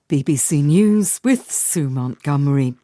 BBC News with Sue Montgomery.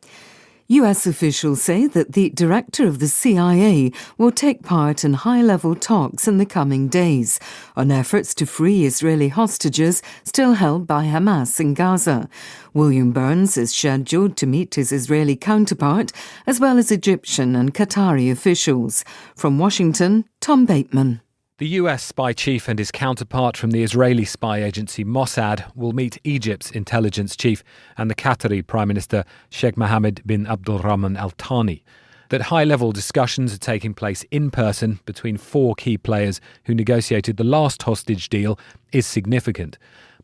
US officials say that the director of the CIA will take part in high-level talks in the coming days on efforts to free Israeli hostages still held by Hamas in Gaza. William Burns is scheduled to meet his Israeli counterpart, as well as Egyptian and Qatari officials. From Washington, Tom Bateman. The US spy chief and his counterpart from the Israeli spy agency Mossad will meet Egypt's intelligence chief and the Qatari Prime Minister Sheikh Mohammed bin Abdulrahman Al Thani. That high-level discussions are taking place in person between four key players who negotiated the last hostage deal is significant.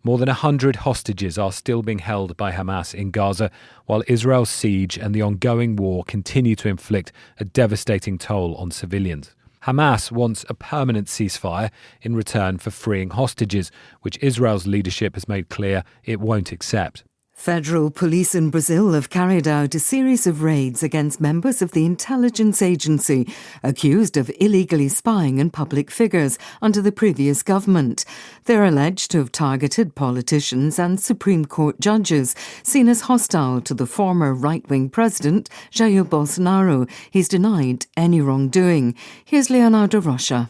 More than 100 hostages are still being held by Hamas in Gaza, while Israel's siege and the ongoing war continue to inflict a devastating toll on civilians. Hamas wants a permanent ceasefire in return for freeing hostages, which Israel's leadership has made clear it won't accept. Federal police in Brazil have carried out a series of raids against members of the intelligence agency accused of illegally spying on public figures under the previous government. They're alleged to have targeted politicians and Supreme Court judges seen as hostile to the former right-wing president, Jair Bolsonaro. He's denied any wrongdoing. Here's Leonardo Rocha.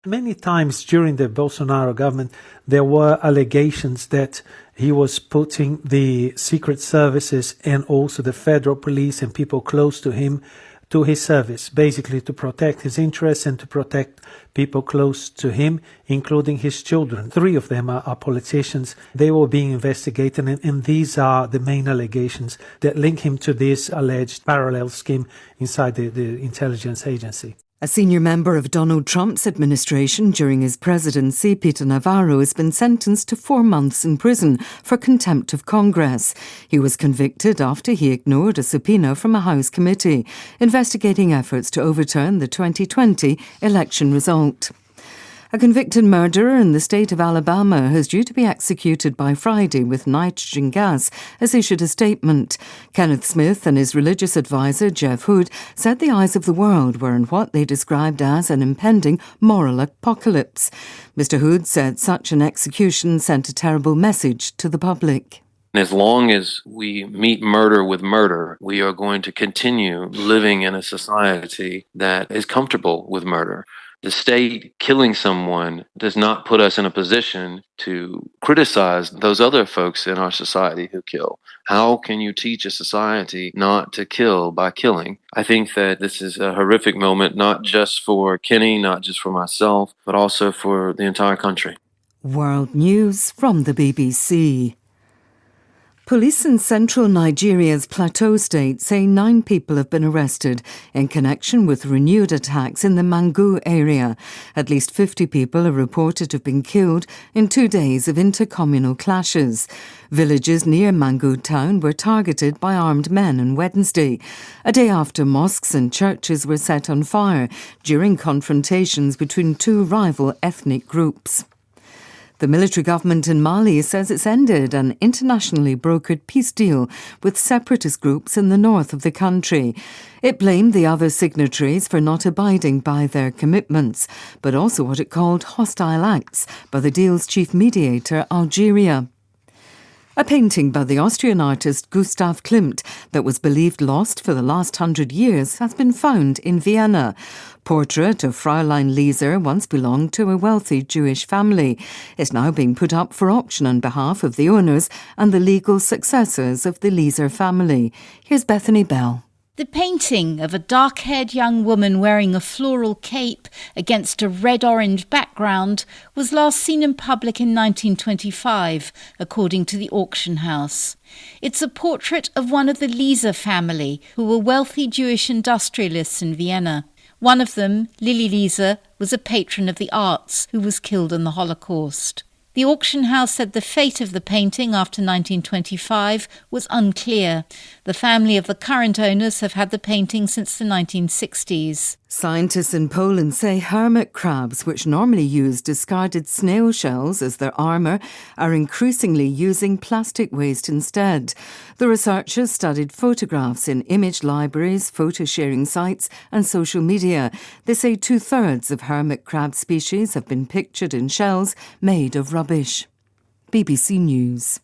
Many times during the Bolsonaro government, there were allegations that he was putting the secret services and also the federal police and people close to him to his service, basically to protect his interests and to protect people close to him, including his children. 3 of them are politicians. They were being investigated, and these are the main allegations that link him to this alleged parallel scheme inside the intelligence agency. A senior member of Donald Trump's administration during his presidency, Peter Navarro, has been sentenced to 4 months in prison for contempt of Congress. He was convicted after he ignored a subpoena from a House committee investigating efforts to overturn the 2020 election result. A convicted murderer in the state of Alabama who's due to be executed by Friday with nitrogen gas has issued a statement. Kenneth Smith and his religious advisor Jeff Hood said the eyes of the world were on what they described as an impending moral apocalypse. Mr. Hood said such an execution sent a terrible message to the public. As long as we meet murder with murder, we are going to continue living in a society that is comfortable with murder. The state killing someone does not put us in a position to criticize those other folks in our society who kill. How can you teach a society not to kill by killing? I think that this is a horrific moment, not just for Kenny, not just for myself, but also for the entire country. World News from the BBC. Police in central Nigeria's Plateau State say 9 people have been arrested in connection with renewed attacks in the Mangu area. At least 50 people are reported to have been killed in 2 days of intercommunal clashes. Villages near Mangu town were targeted by armed men on Wednesday, a day after mosques and churches were set on fire during confrontations between 2 rival ethnic groups. The military government in Mali says it's ended an internationally brokered peace deal with separatist groups in the north of the country. It blamed the other signatories for not abiding by their commitments, but also what it called hostile acts by the deal's chief mediator, Algeria. A painting by the Austrian artist Gustav Klimt that was believed lost for the last 100 years has been found in Vienna. Portrait of Fräulein Lieser once belonged to a wealthy Jewish family. It's now being put up for auction on behalf of the owners and the legal successors of the Lieser family. Here's Bethany Bell. The painting of a dark-haired young woman wearing a floral cape against a red-orange background was last seen in public in 1925, according to the auction house. It's a portrait of one of the Lieser family, who were wealthy Jewish industrialists in Vienna. One of them, Lily Lieser, was a patron of the arts who was killed in the Holocaust. The auction house said the fate of the painting after 1925 was unclear. The family of the current owners have had the painting since the 1960s. Scientists in Poland say hermit crabs, which normally use discarded snail shells as their armour, are increasingly using plastic waste instead. The researchers studied photographs in image libraries, photo-sharing sites and social media. They say 2/3 of hermit crab species have been pictured in shells made of rubbish. BBC News.